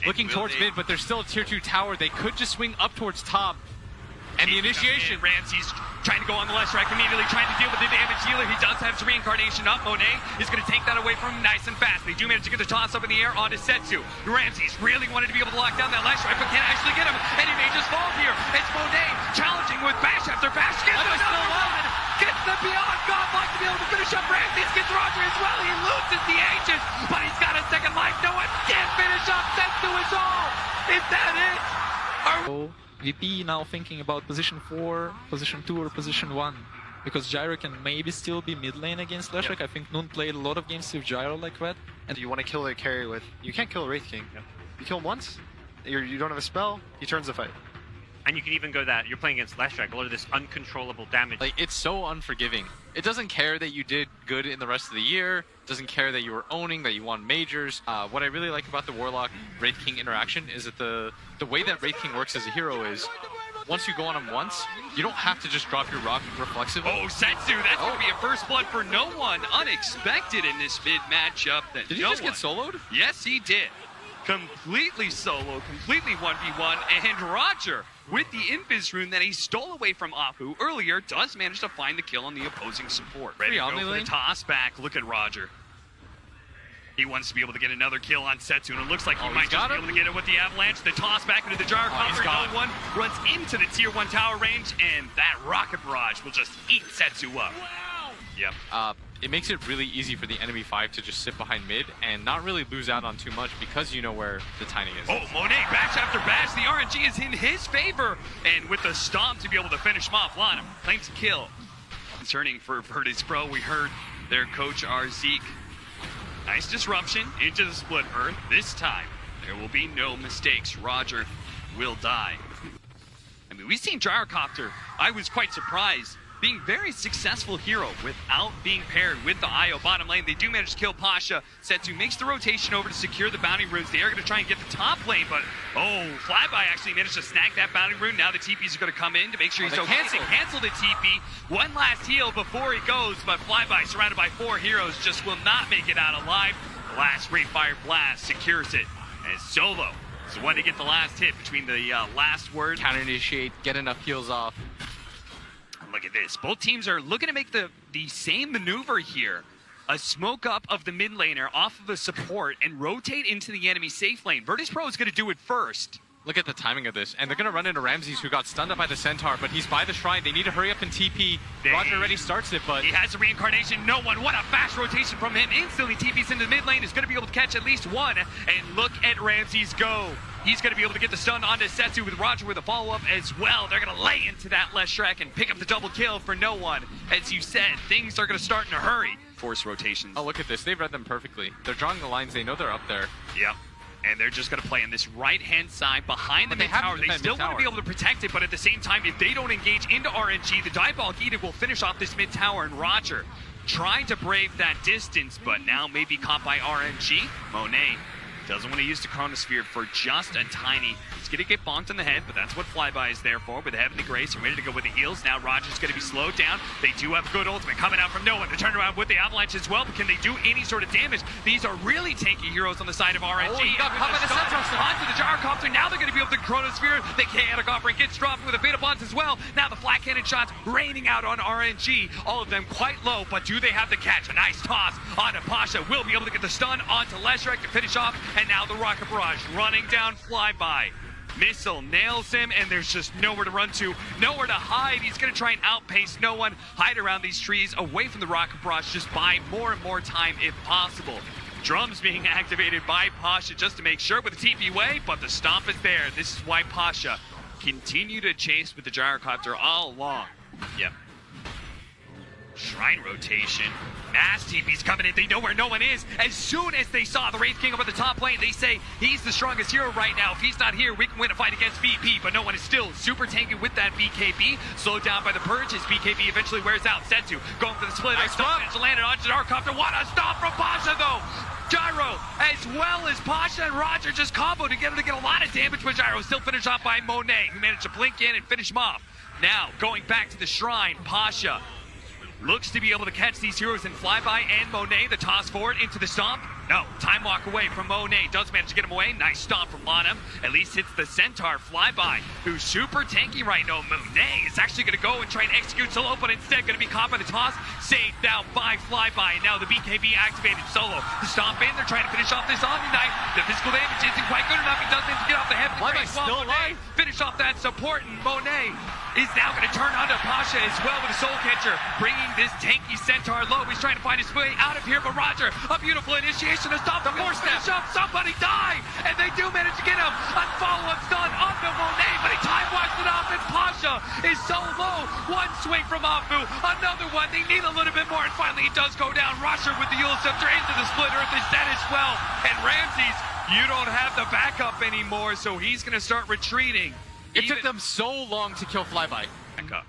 looking towards mid, but there's still a tier 2 tower. They could just swing up towards top. And the initiation. Ramsey's trying to go on the left track immediately, trying to deal with the damage dealer. He does have his reincarnation up. Monet is going to take that away from him nice and fast. They do manage to get the toss up in the air onto Setsu. Ramsey's really wanted to be able to lock down that left strike, but can't actually get him. And he may just fall here. It's Monet challenging with bash after bash. Gets the Beyond Godlike to be able to finish up Ramsey. Gets Roger as well. He loses the Aegis, but he's got a second life. No one can finish up. Setsu is all. Is that it? VP now thinking about position 4, position 2, or position 1. Because Gyro can maybe still be mid lane against Leshrac. I think Noon played a lot of games with Gyro like that. And you want to kill a carry with... You can't kill a Wraith King. You kill him once, you don't have a spell, he turns the fight. And you can even go that you're playing against Leshrac, a lot of this uncontrollable damage. Like, it's so unforgiving. It doesn't care that you did good in the rest of the year. It doesn't care that you were owning, that you won majors. What I really like about the Warlock Wraith King interaction is that the way that Wraith King works as a hero is once you go on him once, you don't have to just drop your rock reflexively. Oh, Setsu, that's going to be a first blood for no one. Unexpected in this mid matchup. Did he just get soloed? Yes, he did. Completely solo, completely 1v1, and Roger, with the Invis rune that he stole away from Apu earlier, does manage to find the kill on the opposing support. Ready to go for the toss back. Look at Roger. He wants to be able to get another kill on Setsu, and it looks like he might just be able to get it with the Avalanche. The toss back into the Gyrocopter. No one runs into the tier 1 tower range, and that rocket barrage will just eat Setsu up. Wow. Yep. It makes it really easy for the enemy 5 to just sit behind mid and not really lose out on too much because you know where the timing is. Oh, Monet, bash after bash. The RNG is in his favor. And with the stomp to be able to finish him off, Lanham claims a kill. Concerning for Virtus Pro, we heard their coach, Zeke. Nice disruption into the split earth. This time, there will be no mistakes. Roger will die. I mean, we've seen Gyrocopter. I was quite surprised. Being very successful hero without being paired with the IO bottom lane. They do manage to kill Pasha. Setsu makes the rotation over to secure the bounty runes. They are going to try and get the top lane, but Flyby actually managed to snag that bounty rune. Now the TPs are going to come in to make sure he's okay. They cancel the TP. One last heal before he goes, but Flyby, surrounded by 4 heroes, just will not make it out alive. The last Great Fire Blast secures it as Solo is the one to get the last hit between the last word. Counter initiate, get enough heals off. Look at this. Both teams are looking to make the same maneuver here. A smoke up of the mid laner off of the support and rotate into the enemy safe lane. Virtus Pro is going to do it first. Look at the timing of this. And they're going to run into Ramses, who got stunned up by the Centaur, but he's by the Shrine. They need to hurry up and TP. Roger already starts it, but... He has a reincarnation. No one. What a fast rotation from him. Instantly TPs into the mid lane. Is going to be able to catch at least one. And look at Ramses go. He's going to be able to get the stun onto Setsu with Roger with a follow-up as well. They're going to lay into that Leshrac and pick up the double kill for no one. As you said, things are going to start in a hurry. Force rotations. Oh, look at this. They've read them perfectly. They're drawing the lines. They know they're up there. Yep. And they're just going to play on this right-hand side behind the mid-tower. They still want to be able to protect it, but at the same time, if they don't engage into RNG, the Diabolic Edict will finish off this mid-tower, and Roger trying to brave that distance, but now maybe caught by RNG. Monet doesn't want to use the Chronosphere for just a tiny. He's going to get bonked in the head, but that's what Flyby is there for. With Heavenly Grace, they're ready to go with the heals. Now Roger's going to be slowed down. They do have good ultimate coming out from no one. They turn around with the Avalanche as well, but can they do any sort of damage? These are really tanky heroes on the side of RNG. Oh, he got caught by the Centaur. Onto the Gyrocopter. Now they're going to be able to Chronosphere. The chaotic offering gets dropped with a Beta Bonds as well. Now the flat cannon shots raining out on RNG. All of them quite low, but do they have the catch? A nice toss onto Pasha. Will be able to get the stun onto Leshrac to finish off, and now the Rocket Barrage running down Flyby. Missile nails him, and there's just nowhere to run to, nowhere to hide. He's going to try and outpace no one, hide around these trees, away from the Rocket Barrage, just buy more and more time if possible. Drums being activated by Pasha just to make sure with the TP way, but the stomp is there. This is why Pasha continue to chase with the Gyrocopter all along. Yep. Shrine rotation. Mass TP's coming in. They know where no one is. As soon as they saw the Wraith King up at the top lane, they say he's the strongest hero right now. If he's not here, we can win a fight against VP, but no one is still super tanky with that BKB. Slowed down by the Purge as BKB eventually wears out. Setsu going for the split. Nice stop. To land it onto Gyrocopter. What a stop from Pasha, though. Gyro, as well as Pasha and Roger, just combo together to get a lot of damage, but Gyro still finished off by Monet, who managed to blink in and finish him off. Now, going back to the Shrine, Pasha looks to be able to catch these heroes in Flyby and Monet. The toss forward into the stomp. No, time walk away from Monet. Does manage to get him away. Nice stomp from Lana. At least hits the Centaur flyby, who's super tanky right now. Monet is actually going to go and try and execute solo, but instead going to be caught by the toss. Saved now by flyby. And now the BKB activated solo. The stomp in. They're trying to finish off this Omni Knight. The physical damage isn't quite good enough. He does manage to get off the head. Flyby's still alive. Finish off that support, and Monet is now going to turn onto Pasha as well with a soul catcher, bringing this tanky Centaur low. He's trying to find his way out of here, but Roger, a beautiful initiation to stop the force finish up. Somebody die, and they do manage to get him. Unfollow-up stun onto Monet, but he time walks it off, and Pasha is so low. One swing from Afu, another one. They need a little bit more, and finally he does go down. Roger with the Yule Scepter into the Split Earth is dead as well, and Ramses, you don't have the backup anymore, so he's going to start retreating. It took them so long to kill Flyby. Backup.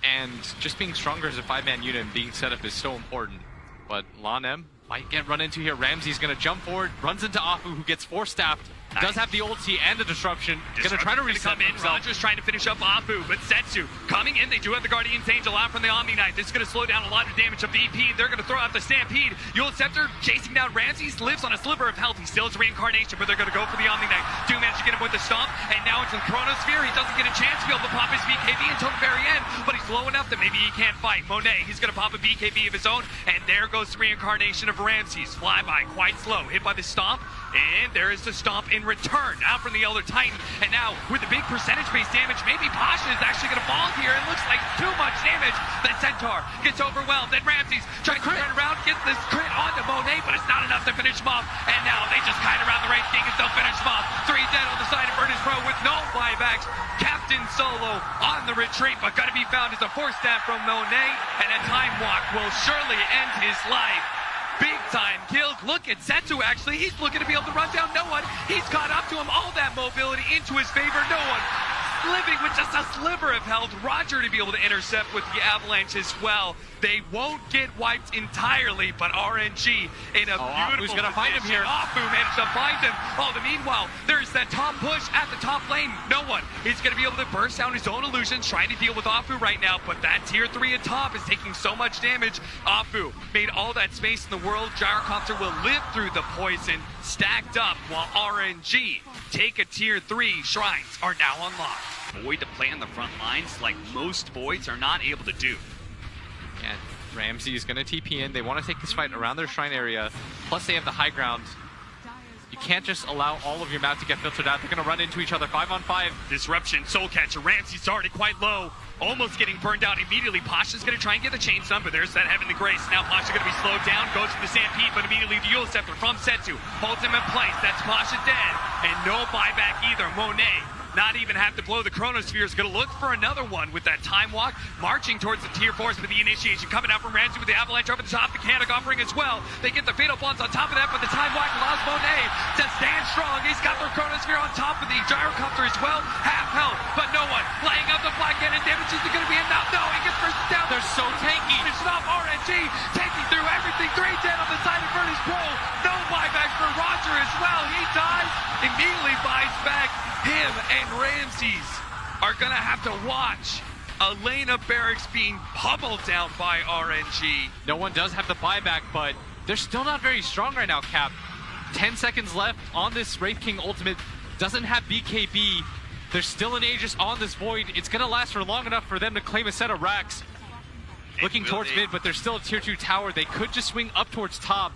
And just being stronger as a 5-man unit and being set up is so important. But Lon-M might get run into here. Ramsey's going to jump forward, runs into Afu, who gets force-staffed. Does have the ulti and the disruption. Going to try to reset himself. Roger's trying to finish up Afu, but Setsu coming in. They do have the Guardian's Angel out from the Omni Knight. This is going to slow down a lot of damage of VP. They're going to throw out the Stampede. Yule Scepter chasing down Ramses, lives on a sliver of health. He still has reincarnation, but they're going to go for the Omni Knight. Do manage to get him with the stomp, and now into the Chronosphere. He doesn't get a chance to be able to pop his BKB until the very end, but he's low enough that maybe he can't fight. Monet, he's going to pop a BKB of his own, and there goes the reincarnation of Ramses. Flyby, quite slow, hit by the stomp, and there is the stomp in return. Out from the Elder Titan, and now with the big percentage-based damage, maybe Pasha is actually going to fall here. It looks like too much damage. The Centaur gets overwhelmed, and Ramses tries to turn around, gets this crit onto Monet, but it's not enough to finish him off. And now they just kite around the Wraith King and still finish him off. 3 dead on the side of Virtus Pro with no buybacks. Captain Solo on the retreat, but got to be found as a force stab from Monet, and a time walk will surely end his life. Big time kills. Look at Setsu actually. He's looking to be able to run down no one. He's caught up to him. All that mobility into his favor. No one living with just a sliver of health. Roger to be able to intercept with the avalanche as well. They won't get wiped entirely, but RNG in a beautiful Who's gonna find him here? Afu managed to find him. Oh, meanwhile, there's that top push at the top lane. No one. He's gonna be able to burst down his own illusions, trying to deal with Afu right now, but that tier 3 at top is taking so much damage. Afu made all that space in the world. Gyrocopter will live through the poison, stacked up, while RNG take a tier 3. Shrines are now unlocked. Void to play on the front lines like most Voids are not able to do. And Ramsey is going to TP in. They want to take this fight around their shrine area. Plus, they have the high ground. You can't just allow all of your map to get filtered out. They're going to run into each other 5-on-5. Disruption, Soul Catcher. Ramsey's already quite low. Almost getting burned out immediately. Pasha's going to try and get the chain stun, but there's that Heavenly Grace. Now Pasha going to be slowed down, goes for the Stampede, but immediately the Yule Scepter from Setsu holds him in place. That's Pasha dead, and no buyback either. Monet not even have to blow the Chronosphere, is going to look for another one with that time walk, marching towards the tier 4s with the initiation coming out from Ramsey with the avalanche over the top, the Mechanic offering as well. They get the fatal bonds on top of that, but the time walk allows Monet to stand strong. He's got the Chronosphere on top of the Gyrocopter as well, half health, but no one laying out the Black Cannon damage. Is it going to be enough? No, he gets first down. They're so tanky. Finish it off. RNG taking through everything. 3 dead on the side of Virtus Pro. No buyback for Roger as well. He dies, immediately buys back. Him and Ramses are going to have to watch Elena Barracks being pummeled down by RNG. No one does have the buyback, but they're still not very strong right now, Cap. 10 seconds left on this Wraith King ultimate. Doesn't have BKB. There's still an Aegis on this Void. It's going to last for long enough for them to claim a set of racks. Looking towards mid, but there's still a tier 2 tower. They could just swing up towards top.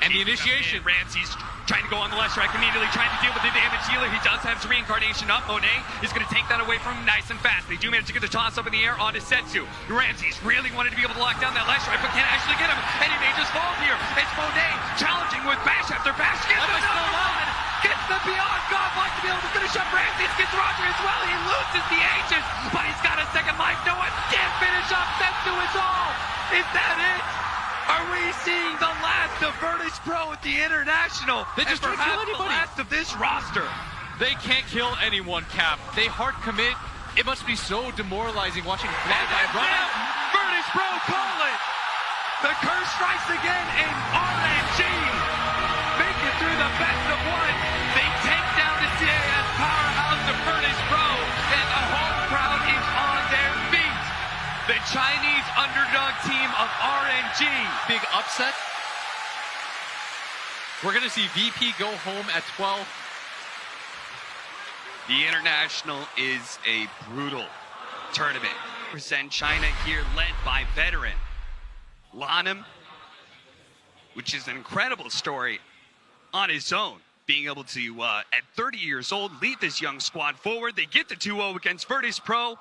And the initiation. Ramsey's trying to go on the left track immediately, trying to deal with the damage dealer. He does have his reincarnation up. Monet is going to take that away from him nice and fast. They do manage to get the toss up in the air onto Setsu. Ramsey's really wanted to be able to lock down that left strike, but can't actually get him. And he may just fall here. It's Monet challenging with bash after bash. Gets another one. Gets the Beyond Godlike to be able to finish up Ramsey. Gets Roger as well. He loses the Aegis, but he's got a second life. No one can finish up Setsu at all. Is that it? Are we seeing the last of Virtus Pro at the International? They just and don't kill perhaps the anybody. last of this roster. They can't kill anyone, Cap. They hard commit. It must be so demoralizing watching Flyby run out. Virtus Pro call it. The curse strikes again, and RNG make it through the best of 1. They take down the CAS powerhouse of Virtus Pro, and the home crowd is on their feet. The Chinese underdog team of RNG. Big upset. We're going to see VP go home at 12. The International is a brutal tournament. Present China here, led by veteran Lanham, which is an incredible story on his own. Being able to, at 30 years old, lead this young squad forward. They get the 2-0 against Virtus Pro.